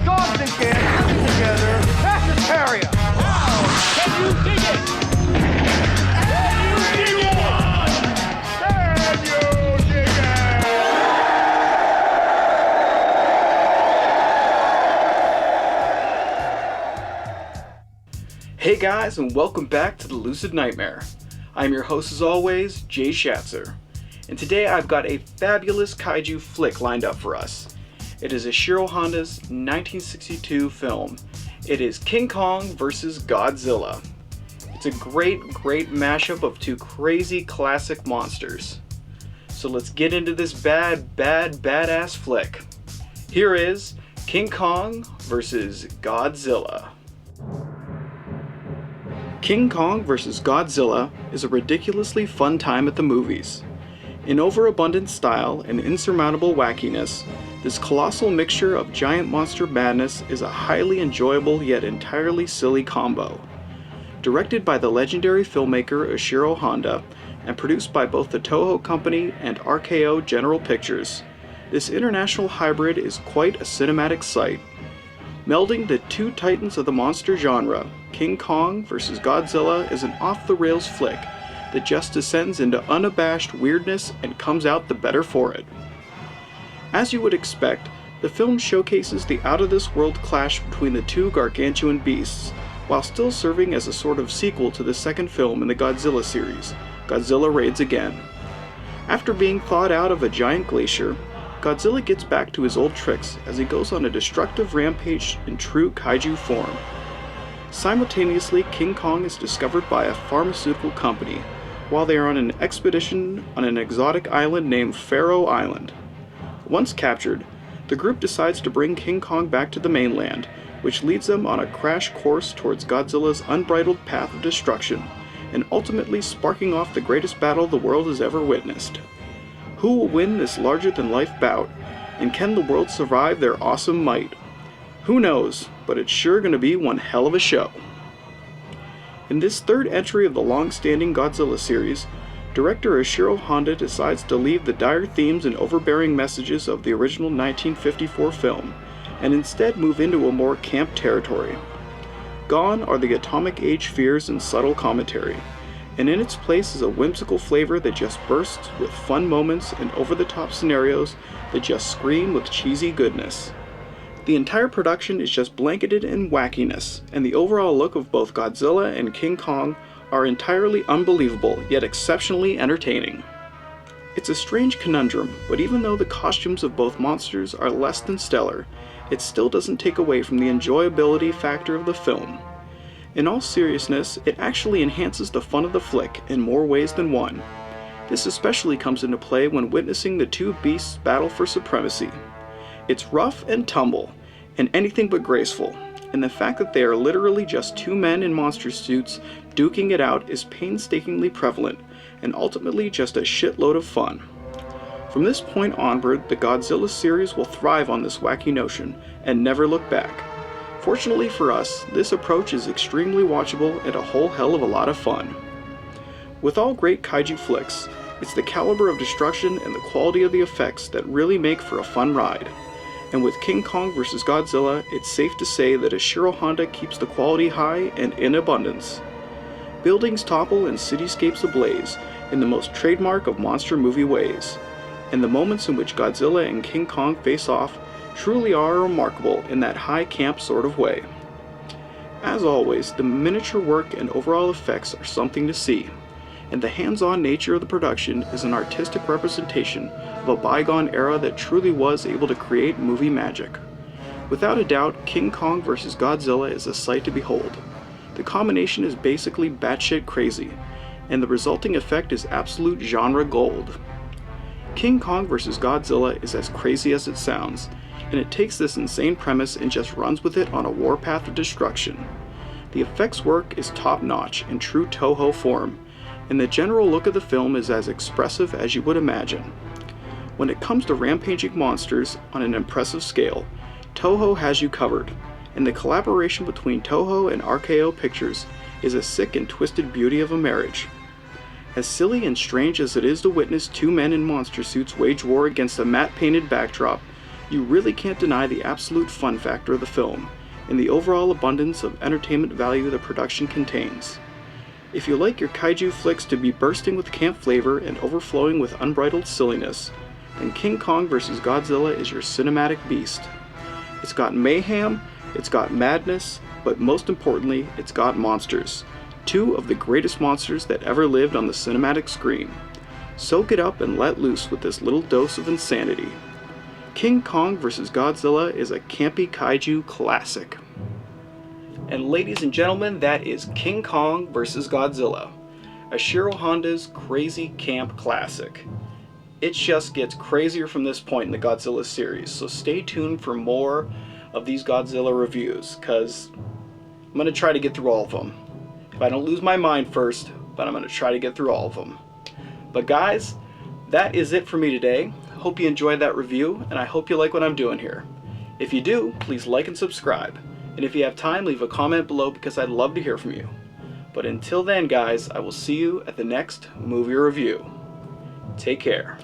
Dogs and cats living together. That's hysteria. Wow! Can you dig it? Can you dig it? Can you dig it? Hey guys, and welcome back to the Lucid Nightmare. I'm your host as always, Jay Schatzer. And today I've got a fabulous kaiju flick lined up for us. It is Ishiro Honda's 1962 film. It is King Kong vs. Godzilla. It's a great mashup of two crazy classic monsters. So let's get into this badass flick. Here is King Kong vs. Godzilla. King Kong vs. Godzilla is a ridiculously fun time at the movies. In overabundant style and insurmountable wackiness, this colossal mixture of giant monster madness is a highly enjoyable yet entirely silly combo. Directed by the legendary filmmaker Ishiro Honda and produced by both the Toho Company and RKO General Pictures, this international hybrid is quite a cinematic sight. Melding the two titans of the monster genre, King Kong vs. Godzilla is an off-the-rails flick that just descends into unabashed weirdness and comes out the better for it. As you would expect, the film showcases the out-of-this-world clash between the two gargantuan beasts, while still serving as a sort of sequel to the second film in the Godzilla series, Godzilla Raids Again. After being thawed out of a giant glacier, Godzilla gets back to his old tricks as he goes on a destructive rampage in true kaiju form. Simultaneously, King Kong is discovered by a pharmaceutical company, while they are on an expedition on an exotic island named Faroe Island. Once captured, the group decides to bring King Kong back to the mainland, which leads them on a crash course towards Godzilla's unbridled path of destruction, and ultimately sparking off the greatest battle the world has ever witnessed. Who will win this larger-than-life bout, and can the world survive their awesome might? Who knows, but it's sure gonna be one hell of a show. In this third entry of the long-standing Godzilla series, director Ishiro Honda decides to leave the dire themes and overbearing messages of the original 1954 film, and instead move into a more camp territory. Gone are the atomic age fears and subtle commentary, and in its place is a whimsical flavor that just bursts with fun moments and over-the-top scenarios that just scream with cheesy goodness. The entire production is just blanketed in wackiness, and the overall look of both Godzilla and King Kong are entirely unbelievable, yet exceptionally entertaining. It's a strange conundrum, but even though the costumes of both monsters are less than stellar, it still doesn't take away from the enjoyability factor of the film. In all seriousness, it actually enhances the fun of the flick in more ways than one. This especially comes into play when witnessing the two beasts battle for supremacy. It's rough and tumble, and anything but graceful, and the fact that they are literally just two men in monster suits duking it out is painstakingly prevalent, and ultimately just a shitload of fun. From this point onward, the Godzilla series will thrive on this wacky notion, and never look back. Fortunately for us, this approach is extremely watchable and a whole hell of a lot of fun. With all great kaiju flicks, it's the caliber of destruction and the quality of the effects that really make for a fun ride. And with King Kong vs. Godzilla, it's safe to say that Ishiro Honda keeps the quality high and in abundance. Buildings topple and cityscapes ablaze in the most trademark of monster movie ways, and the moments in which Godzilla and King Kong face off truly are remarkable in that high camp sort of way. As always, the miniature work and overall effects are something to see, and the hands-on nature of the production is an artistic representation of a bygone era that truly was able to create movie magic. Without a doubt, King Kong vs. Godzilla is a sight to behold. The combination is basically batshit crazy, and the resulting effect is absolute genre gold. King Kong vs. Godzilla is as crazy as it sounds, and it takes this insane premise and just runs with it on a warpath of destruction. The effects work is top-notch in true Toho form, and the general look of the film is as expressive as you would imagine. When it comes to rampaging monsters on an impressive scale, Toho has you covered, and the collaboration between Toho and RKO Pictures is a sick and twisted beauty of a marriage. As silly and strange as it is to witness two men in monster suits wage war against a matte-painted backdrop, you really can't deny the absolute fun factor of the film, and the overall abundance of entertainment value the production contains. If you like your kaiju flicks to be bursting with camp flavor and overflowing with unbridled silliness, then King Kong vs. Godzilla is your cinematic beast. It's got mayhem, it's got madness, but most importantly, it's got monsters. Two of the greatest monsters that ever lived on the cinematic screen. Soak it up and let loose with this little dose of insanity. King Kong vs. Godzilla is a campy kaiju classic. And ladies and gentlemen, that is King Kong vs. Godzilla, Ashiro Honda's crazy camp classic. It just gets crazier from this point in the Godzilla series, so stay tuned for more of these Godzilla reviews, because I'm going to try to get through all of them. If I don't lose my mind first, but I'm going to try to get through all of them. But guys, that is it for me today. Hope you enjoyed that review, and I hope you like what I'm doing here. If you do, please like and subscribe. And if you have time, leave a comment below because I'd love to hear from you. But until then, guys, I will see you at the next movie review. Take care.